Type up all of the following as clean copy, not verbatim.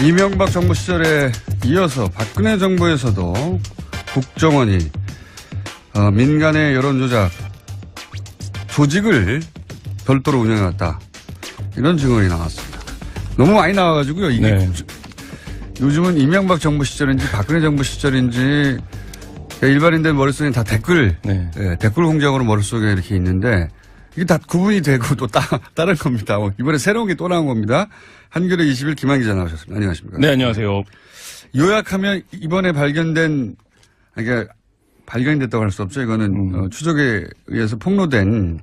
이명박 정부 시절에 이어서 박근혜 정부에서도 국정원이 민간의 여론조작 조직을 별도로 운영해왔다. 이런 증언이 나왔습니다. 너무 많이 나와가지고요. 이게 네. 요즘은 이명박 정부 시절인지 박근혜 정부 시절인지 일반인들 머릿속에 다 댓글, 네. 댓글 공작으로 머릿속에 이렇게 있는데 이게 다 구분이 되고 또 다른 겁니다. 이번에 새로운 게 또 나온 겁니다. 한겨레 20일 김한 기자 나오셨습니다. 안녕하십니까? 네, 안녕하세요. 요약하면 이번에 발견된, 그러니까 발견이 됐다고 할 수 없죠. 이거는 추적에 의해서 폭로된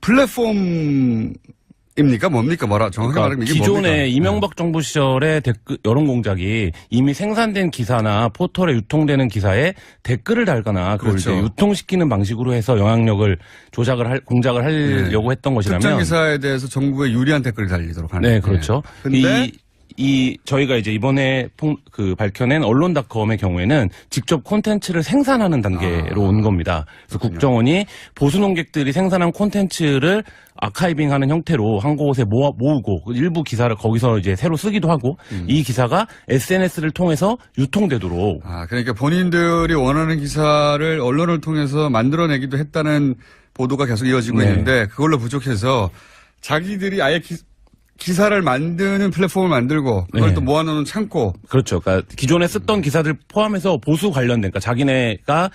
플랫폼입니까? 뭡니까? 정확하게 말하면 이게 기존의 뭡니까? 이명박 정부 시절의 댓글 여론 공작이 이미 생산된 기사나 포털에 유통되는 기사에 댓글을 달거나 그걸 그렇죠. 이제 유통시키는 방식으로 해서 영향력을 공작을 하려고 했던 것이라면 특정 기사에 대해서 정부에 유리한 댓글이 달리도록 하는. 네, 그렇죠. 근데 저희가 이제 이번에 밝혀낸 언론닷컴의 경우에는 직접 콘텐츠를 생산하는 단계로 온 겁니다. 그래서 그렇군요. 국정원이 보수 논객들이 생산한 콘텐츠를 아카이빙하는 형태로 한 곳에 모으고 일부 기사를 거기서 이제 새로 쓰기도 하고 이 기사가 SNS를 통해서 유통되도록. 그러니까 본인들이 원하는 기사를 언론을 통해서 만들어내기도 했다는 보도가 계속 이어지고 네. 있는데 그걸로 부족해서 자기들이 아예 기사를 만드는 플랫폼을 만들고 그걸 네. 또 모아놓는 창고. 그렇죠. 그러니까 기존에 썼던 기사들 포함해서 보수 관련된, 그러니까 자기네가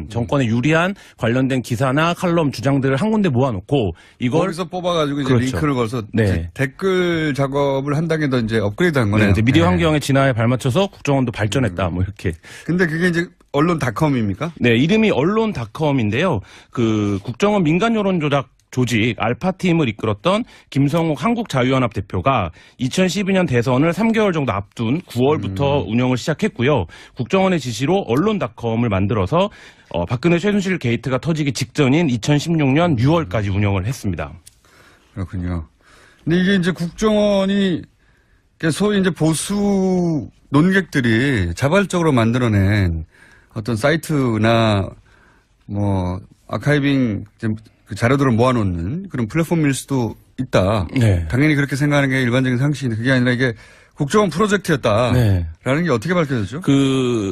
정권에 유리한 관련된 기사나 칼럼 주장들을 한 군데 모아놓고 이걸 거기서 뽑아가지고 이제 그렇죠. 링크를 걸어서 네. 이제 댓글 작업을 한 단계 더 이제 업그레이드한 거네요. 이제 미디어 환경의 진화에 발맞춰서 국정원도 발전했다. 뭐 이렇게. 근데 그게 이제 언론닷컴입니까? 네, 이름이 언론닷컴인데요. 국정원 민간 여론 조작 조직 알파팀을 이끌었던 김성욱 한국자유연합 대표가 2012년 대선을 3개월 정도 앞둔 9월부터 운영을 시작했고요. 국정원의 지시로 언론닷컴을 만들어서 박근혜 최순실 게이트가 터지기 직전인 2016년 6월까지 운영을 했습니다. 그렇군요. 근데 이게 이제 국정원이 소위 이제 보수 논객들이 자발적으로 만들어낸 어떤 사이트나 아카이빙 그 자료들을 모아놓는 그런 플랫폼일 수도 있다. 네. 당연히 그렇게 생각하는 게 일반적인 상식인데 그게 아니라 이게 국정원 프로젝트였다. 네. 라는 게 어떻게 밝혀졌죠?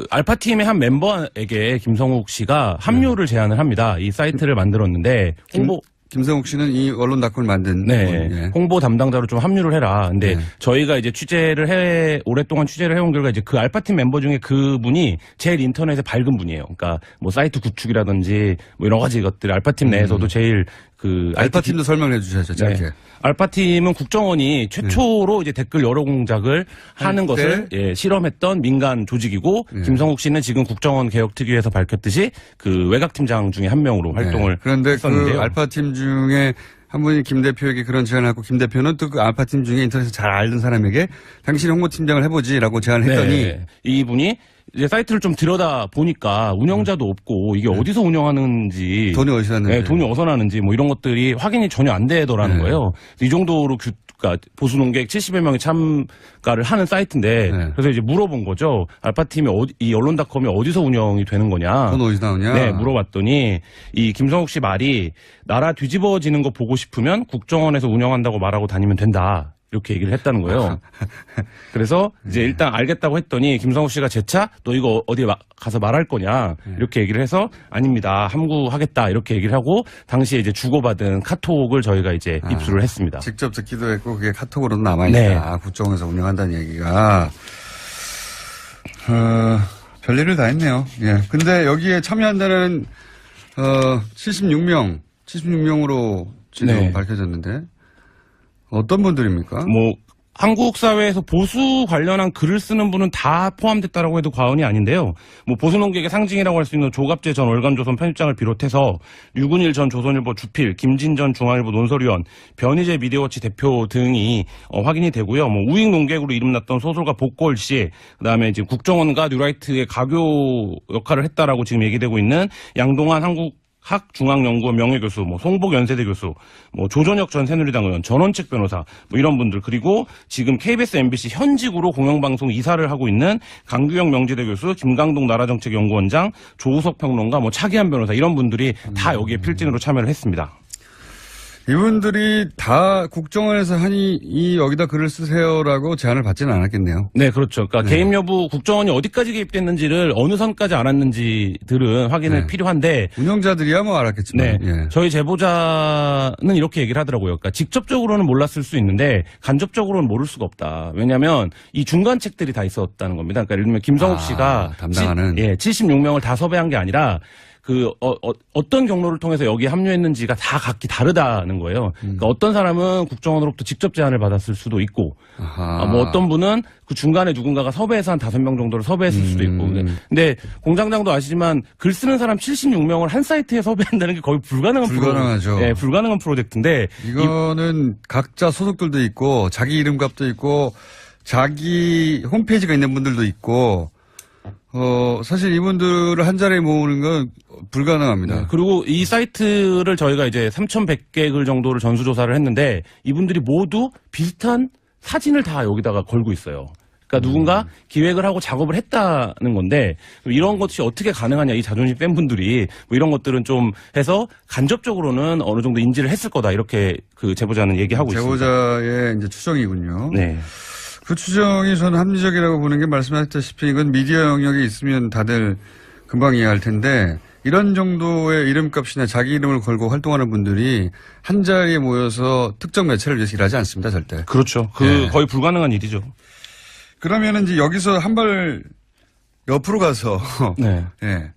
알파팀의 한 멤버에게 김성욱 씨가 합류를 제안을 합니다. 이 사이트를 만들었는데 김성욱 씨는 이 언론닷컴을 만든 분. 예. 홍보 담당자로 좀 합류를 해라. 근데 네. 저희가 이제 오랫동안 취재를 해온 결과 이제 그 알파팀 멤버 중에 그분이 제일 인터넷에 밝은 분이에요. 그러니까 사이트 구축이라든지 여러 가지 것들 알파팀 내에서도 제일 알파팀도 설명해 주셔야죠, 짧게. 네. 알파팀은 국정원이 최초로 이제 댓글 여러 공작을 하는 것을 실험했던 민간 조직이고 김성욱 씨는 지금 국정원 개혁특위에서 밝혔듯이 외곽팀장 중에 한 명으로 활동을 그런데 했었는데요. 그 알파팀 중에 한 분이 김 대표에게 그런 제안을 하고 김 대표는 또 그 알파팀 중에 인터넷에서 잘 알던 사람에게 당신이 홍보팀장을 해보지라고 제안을 했더니 이분이 이제 사이트를 좀 들여다 보니까 운영자도 없고 이게 어디서 운영하는지 돈이 어디서 났는지 돈이 어디서 나는지 이런 것들이 확인이 전혀 안 되더라는 거예요. 이 정도로 그러니까 보수 논객 70여 명이 참가를 하는 사이트인데 그래서 이제 물어본 거죠. 알파팀이 이 언론닷컴이 어디서 운영이 되는 거냐. 돈 어디서 나오냐. 네, 물어봤더니 이 김성욱 씨 말이 나라 뒤집어지는 거 보고 싶으면 국정원에서 운영한다고 말하고 다니면 된다. 이렇게 얘기를 했다는 거예요. 그래서 이제 일단 알겠다고 했더니 김성욱 씨가 재차 너 이거 어디 가서 말할 거냐 이렇게 얘기를 해서 아닙니다. 함구하겠다 이렇게 얘기를 하고 당시에 이제 주고받은 카톡을 저희가 이제 입수를 했습니다. 직접 듣기도 했고 그게 카톡으로도 남아있다. 국정원에서 운영한다는 얘기가. 별일을 다 했네요. 예. 근데 여기에 참여한다는 76명으로 지금 밝혀졌는데 어떤 분들입니까? 한국 사회에서 보수 관련한 글을 쓰는 분은 다 포함됐다라고 해도 과언이 아닌데요. 보수 논객의 상징이라고 할 수 있는 조갑재 전 월간조선 편집장을 비롯해서 류근일 전 조선일보 주필, 김진 전 중앙일보 논설위원, 변희재 미디어워치 대표 등이 확인이 되고요. 우익 논객으로 이름났던 소설가 복골 씨, 그다음에 이제 국정원과 뉴라이트의 가교 역할을 했다라고 지금 얘기되고 있는 양동환 한국학중앙연구원 명예교수, 송복 연세대 교수, 조전혁 전 새누리당 의원, 전원책 변호사, 이런 분들, 그리고 지금 KBS, MBC 현직으로 공영방송 이사를 하고 있는 강규영 명지대 교수, 김강동 나라정책연구원장, 조우석 평론가, 차기한 변호사, 이런 분들이 다 여기에 필진으로 참여를 했습니다. 이분들이 다 국정원에서 여기다 글을 쓰세요라고 제안을 받지는 않았겠네요. 네, 그렇죠. 그러니까 개입 여부 국정원이 어디까지 개입됐는지를 어느 선까지 알았는지들은 확인이 네. 필요한데 운영자들이야 뭐 알았겠지만. 네, 예. 저희 제보자는 이렇게 얘기를 하더라고요. 그러니까 직접적으로는 몰랐을 수 있는데 간접적으로는 모를 수가 없다. 왜냐하면 이 중간책들이 다 있었다는 겁니다. 그러니까 예를 들면 김성욱 씨가 담당하는 76명을 다 섭외한 게 아니라 어떤 경로를 통해서 여기에 합류했는지가 다 각기 다르다는 거예요. 그러니까 어떤 사람은 국정원으로부터 직접 제안을 받았을 수도 있고, 뭐 어떤 분은 그 중간에 누군가가 섭외해서 한 5명 정도를 섭외했을 수도 있고. 근데 공장장도 아시지만 글 쓰는 사람 76명을 한 사이트에 섭외한다는 게 거의 불가능하죠. 네, 불가능한 프로젝트인데. 이거는 각자 소속들도 있고, 자기 이름값도 있고, 자기 홈페이지가 있는 분들도 있고, 사실 이분들을 한 자리에 모으는 건 불가능합니다. 네, 그리고 이 사이트를 저희가 이제 3,100개 글 정도를 전수조사를 했는데 이분들이 모두 비슷한 사진을 다 여기다가 걸고 있어요. 그러니까 누군가 기획을 하고 작업을 했다는 건데 이런 것이 어떻게 가능하냐 이 자존심 뺀 분들이 뭐 이런 것들은 좀 해서 간접적으로는 어느 정도 인지를 했을 거다 이렇게 그 제보자는 얘기하고 있습니다. 제보자의 이제 추정이군요. 네. 그 추정이 저는 합리적이라고 보는 게 말씀하셨다시피 이건 미디어 영역에 있으면 다들 금방 이해할 텐데 이런 정도의 이름값이나 자기 이름을 걸고 활동하는 분들이 한 자리에 모여서 특정 매체를 위해서 일하지 않습니다, 절대. 그렇죠. 네. 거의 불가능한 일이죠. 그러면은 이제 여기서 한 발 옆으로 가서 네. 예.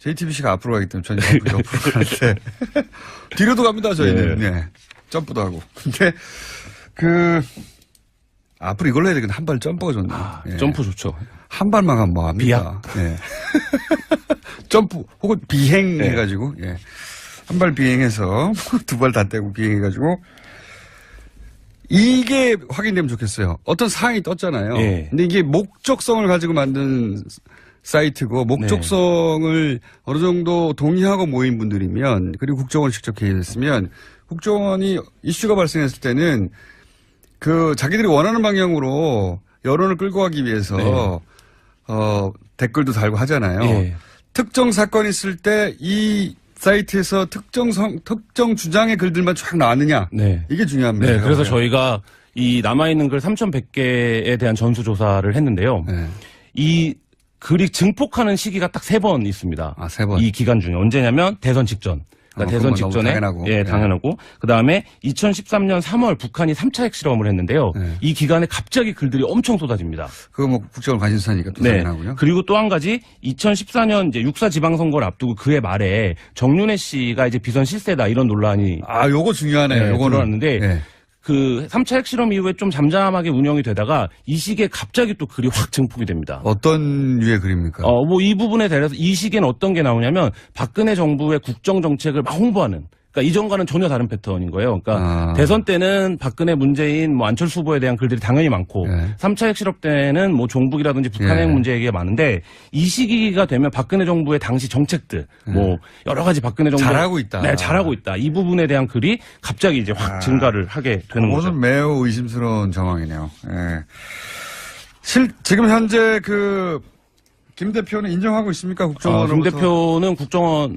JTBC가 앞으로 가기 때문에 저는 옆으로 가는데 뒤로도 갑니다, 저희는. 네. 네. 점프도 하고. 근데 앞으로 이걸로 해야 되겠네. 한 발 점프가 좋네. 예. 점프 좋죠. 한 발만 가면 뭐 합니까? 예. 점프 혹은 비행 네. 해가지고 예. 한 발 비행해서 두 발 다 떼고 비행해가지고 이게 확인되면 좋겠어요. 어떤 사항이 떴잖아요. 예. 근데 이게 목적성을 가지고 만든 사이트고 목적성을 어느 정도 동의하고 모인 분들이면 그리고 국정원이 직접 개입했으면 국정원이 이슈가 발생했을 때는 자기들이 원하는 방향으로 여론을 끌고 가기 위해서 네. 댓글도 달고 하잖아요. 예. 특정 사건이 있을 때 이 사이트에서 특정 주장의 글들만 쫙 나왔느냐. 네. 이게 중요합니다. 네, 그래서 저희가 이 남아있는 글 3,100개에 대한 전수조사를 했는데요. 네. 이 글이 증폭하는 시기가 딱 3번 있습니다. 3번. 이 기간 중에 언제냐면 대선 직전. 그러니까 대선 그건 너무 직전에 당연하고. 예, 당연하고 그다음에 2013년 3월 북한이 3차 핵실험을 했는데요. 네. 이 기간에 갑자기 글들이 엄청 쏟아집니다. 그거 뭐 국정원 관심사니까 또 당연하고요. 그리고 또 한 가지 2014년 이제 6.4 지방선거를 앞두고 그해 말에 정윤회 씨가 이제 비선 실세다 이런 논란이 요거 중요하네요. 요거는. 드러났는데 네. 그 3차 핵실험 이후에 좀 잠잠하게 운영이 되다가 이 시기에 갑자기 또 글이 확 증폭이 됩니다. 어떤 류의 글입니까? 뭐 이 부분에 대해서 이 시기에는 어떤 게 나오냐면 박근혜 정부의 국정 정책을 막 홍보하는. 그러니까 이전과는 전혀 다른 패턴인 거예요. 그러니까 대선 때는 박근혜, 문재인, 뭐 안철수 후보에 대한 글들이 당연히 많고 3차 핵실험 때는 뭐 종북이라든지 북한 핵 문제 얘기가 많은데 이 시기가 되면 박근혜 정부의 당시 정책들 뭐 여러 가지 박근혜 정부 잘하고 있다. 네, 잘하고 있다. 이 부분에 대한 글이 갑자기 이제 확 증가를 하게 되는 거죠. 그거는 매우 의심스러운 정황이네요. 예. 지금 현재 김 대표는 인정하고 있습니까? 국정원으로부터? 김 대표는 국정원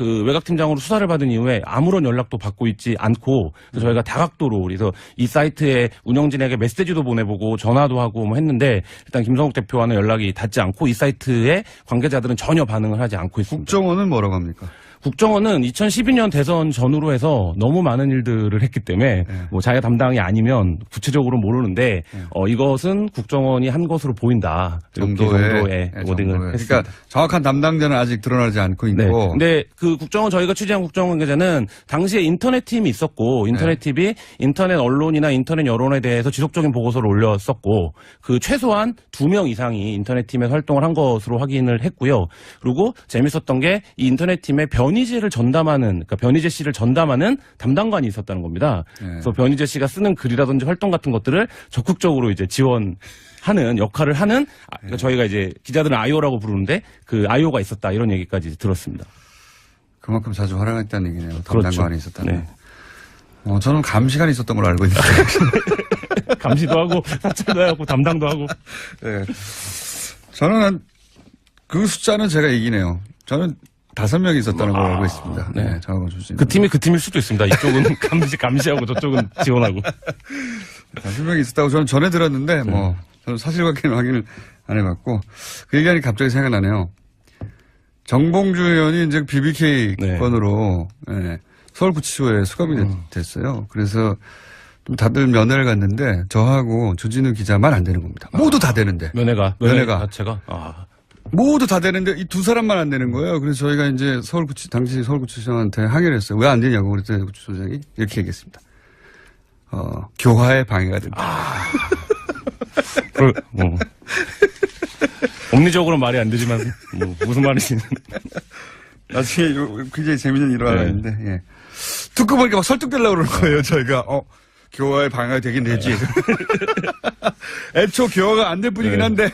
외곽팀장으로 수사를 받은 이후에 아무런 연락도 받고 있지 않고 그래서 저희가 다각도로 그래서 이 사이트에 운영진에게 메시지도 보내보고 전화도 하고 뭐 했는데 일단 김성욱 대표와는 연락이 닿지 않고 이 사이트에 관계자들은 전혀 반응을 하지 않고 있습니다. 국정원은 뭐라고 합니까? 국정원은 2012년 대선 전후로 해서 너무 많은 일들을 했기 때문에 뭐 자기가 담당이 아니면 구체적으로 모르는데 이것은 국정원이 한 것으로 보인다. 이렇게 정도의 워딩을 했습니다. 그러니까 정확한 담당자는 아직 드러나지 않고 있고. 네. 근데 국정원 저희가 취재한 국정원 관계자는 당시에 인터넷 팀이 있었고 인터넷 팀이 인터넷 언론이나 인터넷 여론에 대해서 지속적인 보고서를 올렸었고 최소한 2명 이상이 인터넷 팀에서 활동을 한 것으로 확인을 했고요. 그리고 재밌었던 게 이 인터넷 팀의 변희재를 전담하는, 그러니까 변희재 씨를 전담하는 담당관이 있었다는 겁니다. 그래서 변희재 씨가 쓰는 글이라든지 활동 같은 것들을 적극적으로 이제 지원하는 역할을 하는, 그러니까 저희가 이제 기자들은 아이오라고 부르는데 그 아이오가 있었다 이런 얘기까지 들었습니다. 그만큼 자주 활용했다는 얘기네요. 그렇죠. 담당관이 있었다는. 네. 저는 감시관이 있었던 걸로 알고 있는데. 감시도 하고 사찰도 하고 담당도 하고. 네. 저는 그 숫자는 제가 이기네요. 저는 5명이 있었다는 걸 알고 있습니다. 네. 네, 정확한 조직. 그 팀이 그 팀일 수도 있습니다. 이쪽은 감시하고 저쪽은 지원하고. 5명이 있었다고 저는 전에 들었는데, 뭐, 저는 사실관계는 확인을 안 해봤고, 그 얘기하니 갑자기 생각나네요. 정봉주 의원이 이제 BBK 네. 건으로, 예, 서울구치소에 수감이 됐어요. 그래서 좀 다들 면회를 갔는데, 저하고 조진우 기자만 안 되는 겁니다. 모두 다 되는데. 면회가. 자체가. 모두 다 되는데 이 두 사람만 안 되는 거예요. 그래서 저희가 이제 당시 서울구치소장한테 항의를 했어요. 왜 안 되냐고 그랬더니 구치소장이 이렇게 얘기했습니다. 교화에 방해가 된다. 법리적으로는 말이 안 되지만, 무슨 말이지. 나중에 굉장히 재밌는 일화가 있는데, 예. 듣고 보니까 막 설득되려고 그러는 거예요, 저희가. 교화에 방해가 되긴 되지. 애초 교화가 안 될 뿐이긴 한데.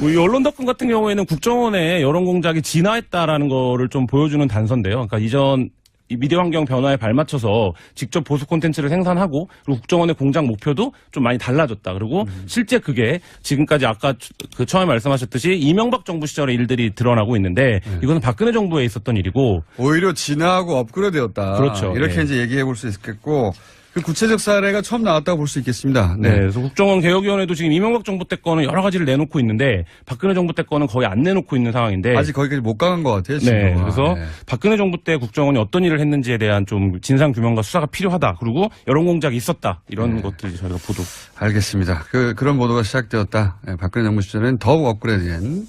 이 언론닷컴 같은 경우에는 국정원의 여론 공작이 진화했다라는 거를 좀 보여주는 단서인데요. 그러니까 이전 이 미디어 환경 변화에 발맞춰서 직접 보수 콘텐츠를 생산하고 그리고 국정원의 공작 목표도 좀 많이 달라졌다. 그리고 실제 그게 지금까지 아까 그 처음에 말씀하셨듯이 이명박 정부 시절의 일들이 드러나고 있는데 이거는 박근혜 정부에 있었던 일이고 오히려 진화하고 업그레이드였다. 그렇죠. 이렇게 이제 얘기해 볼 수 있겠고 그 구체적 사례가 처음 나왔다고 볼 수 있겠습니다. 네. 그래서 국정원 개혁위원회도 지금 이명박 정부 때 거는 여러 가지를 내놓고 있는데 박근혜 정부 때 거는 거의 안 내놓고 있는 상황인데 아직 거기까지 못 가는 것 같아요. 지금. 네. 그래서 박근혜 정부 때 국정원이 어떤 일을 했는지에 대한 좀 진상 규명과 수사가 필요하다. 그리고 여론 공작이 있었다. 이런 것들이 저희가 보도. 알겠습니다. 그런 보도가 시작되었다. 박근혜 정부 시절엔 더욱 업그레이드된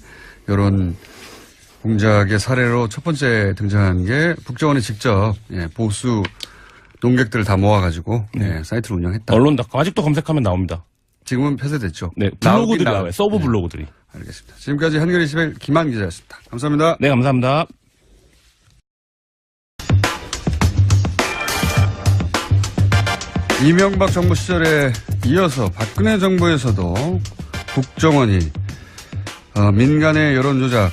여론 공작의 사례로 첫 번째 등장한 게 국정원이 직접 보수 농객들을 다 모아가지고 사이트를 운영했다. 언론닷컴 아직도 검색하면 나옵니다. 지금은 폐쇄됐죠. 네, 블로그들이 나와요. 서브 블로그들이. 알겠습니다. 지금까지 한겨레21 김한 기자였습니다. 감사합니다. 네, 감사합니다. 이명박 정부 시절에 이어서 박근혜 정부에서도 국정원이 민간의 여론조작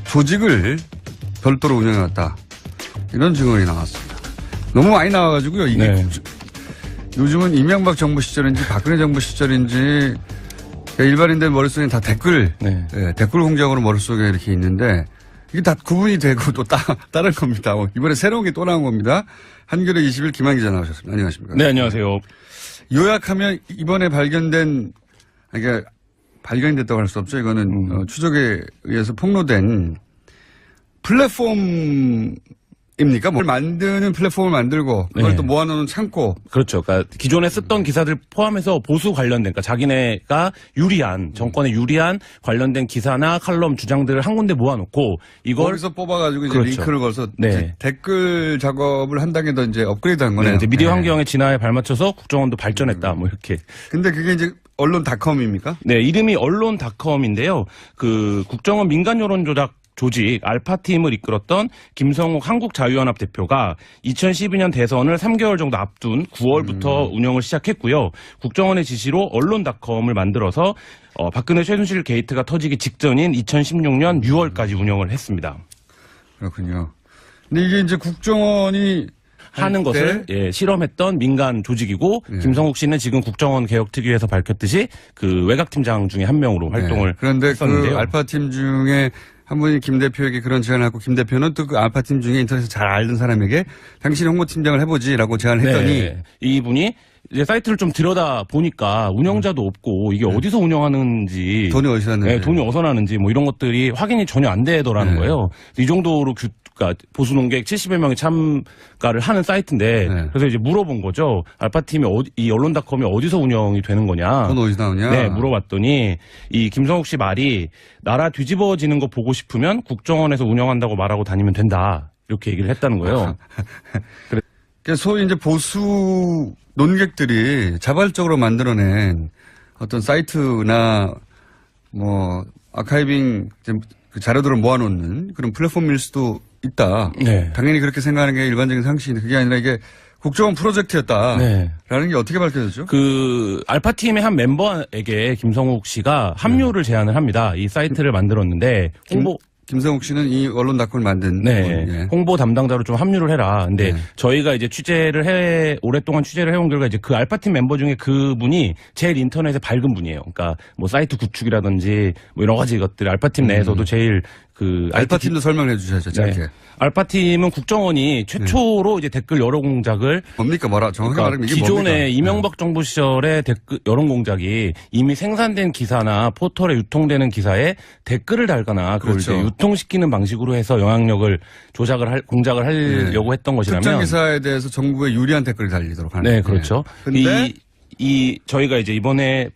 조직을 별도로 운영해왔다. 이런 증언이 나왔습니다. 너무 많이 나와가지고요. 이게 요즘은 이명박 정부 시절인지 박근혜 정부 시절인지 일반인들 머릿속에 다 댓글 공작으로 머릿속에 이렇게 있는데 이게 다 구분이 되고 또 다른 겁니다. 이번에 새로운 게 또 나온 겁니다. 한겨레 21 김한 기자 나오셨습니다. 안녕하십니까? 네, 안녕하세요. 요약하면 이번에 그러니까 발견이 됐다고 할 수 없죠. 이거는 추적에 의해서 폭로된 플랫폼입니까? 뭘 만드는 플랫폼을 만들고 그걸 또 모아놓는 창고. 그렇죠. 그러니까 기존에 썼던 기사들 포함해서 보수 관련된, 그러니까 자기네가 유리한 정권에 유리한 관련된 기사나 칼럼 주장들을 한 군데 모아놓고 이걸 거기서 뽑아가지고 이제 그렇죠. 링크를 걸어서 이제 댓글 작업을 한 단계 더 이제 업그레이드한 거네요. 이제 미디어 환경의 진화에 발맞춰서 국정원도 발전했다. 뭐 이렇게. 근데 그게 이제 언론닷컴입니까? 네, 이름이 언론닷컴인데요. 그 국정원 민간 여론 조작 조직 알파팀을 이끌었던 김성욱 한국자유연합 대표가 2012년 대선을 3개월 정도 앞둔 9월부터 운영을 시작했고요. 국정원의 지시로 언론닷컴을 만들어서 박근혜 최순실 게이트가 터지기 직전인 2016년 6월까지 운영을 했습니다. 그렇군요. 근데 이게 이제 국정원이 하는 것을 실험했던 민간 조직이고 김성욱 씨는 지금 국정원 개혁특위에서 밝혔듯이 그 외곽팀장 중에 한 명으로 활동을 그런데 했었는데요. 그 알파팀 중에 한 분이 김 대표에게 그런 제안을 하고 김 대표는 또 그 알파팀 중에 인터넷에서 잘 알던 사람에게 당신이 홍보팀장을 해보지라고 제안을 했더니 이분이 이제 사이트를 좀 들여다 보니까 운영자도 없고 이게 어디서 운영하는지 돈이 어디서 났는지 돈이 어디서 나는지 뭐 이런 것들이 확인이 전혀 안 되더라는 거예요. 이 정도로 그러니까 보수 농객 70여 명이 참가를 하는 사이트인데 그래서 이제 물어본 거죠. 알파팀이 이 언론닷컴이 어디서 운영이 되는 거냐. 돈 어디서 나오냐. 네, 물어봤더니 이 김성욱 씨 말이 나라 뒤집어지는 거 보고 싶으면 국정원에서 운영한다고 말하고 다니면 된다. 이렇게 얘기를 했다는 거예요. 그러니까 소위 이제 보수 논객들이 자발적으로 만들어낸 어떤 사이트나 뭐 아카이빙 그 자료들을 모아놓는 그런 플랫폼일 수도 있다. 당연히 그렇게 생각하는 게 일반적인 상식인데 그게 아니라 이게 국정원 프로젝트였다라는 게 어떻게 밝혀졌죠? 그 알파팀의 한 멤버에게 김성욱 씨가 합류를 제안을 합니다. 이 사이트를 만들었는데 김성욱 씨는 이 언론닷컴을 만든 분, 홍보 담당자로 좀 합류를 해라. 근데 저희가 이제 오랫동안 취재를 해온 결과 이제 그 알파팀 멤버 중에 그분이 제일 인터넷에 밝은 분이에요. 그러니까 뭐 사이트 구축이라든지 뭐 여러 가지 것들 알파팀 내에서도 제일 그 알파팀도 설명해 주셔야죠. 짧게. 네. 알파팀은 국정원이 최초로 이제 댓글 여론 공작을 뭡니까 뭐라 정확히 그러니까 말하면 이게 기존의 뭡니까? 이명박 정부 시절의 댓글 여론 공작이 이미 생산된 기사나 포털에 유통되는 기사에 댓글을 달거나 그걸 그렇죠. 이제 유통시키는 방식으로 해서 영향력을 공작을 하려고 했던 것이라면 특정 기사에 대해서 정부에 유리한 댓글이 달리도록 하는. 네, 그렇죠. 근데 저희가 이제 이번에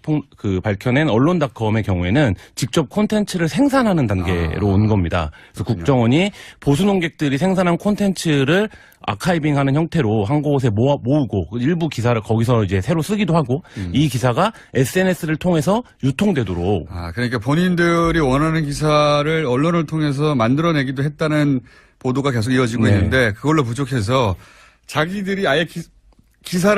밝혀낸 언론닷컴의 경우에는 직접 콘텐츠를 생산하는 단계로 온 겁니다. 그래서 국정원이 보수 논객들이 생산한 콘텐츠를 아카이빙하는 형태로 한 곳에 모으고 일부 기사를 거기서 이제 새로 쓰기도 하고 이 기사가 SNS를 통해서 유통되도록. 그러니까 본인들이 원하는 기사를 언론을 통해서 만들어내기도 했다는 보도가 계속 이어지고 네. 있는데 그걸로 부족해서 자기들이 아예 기사를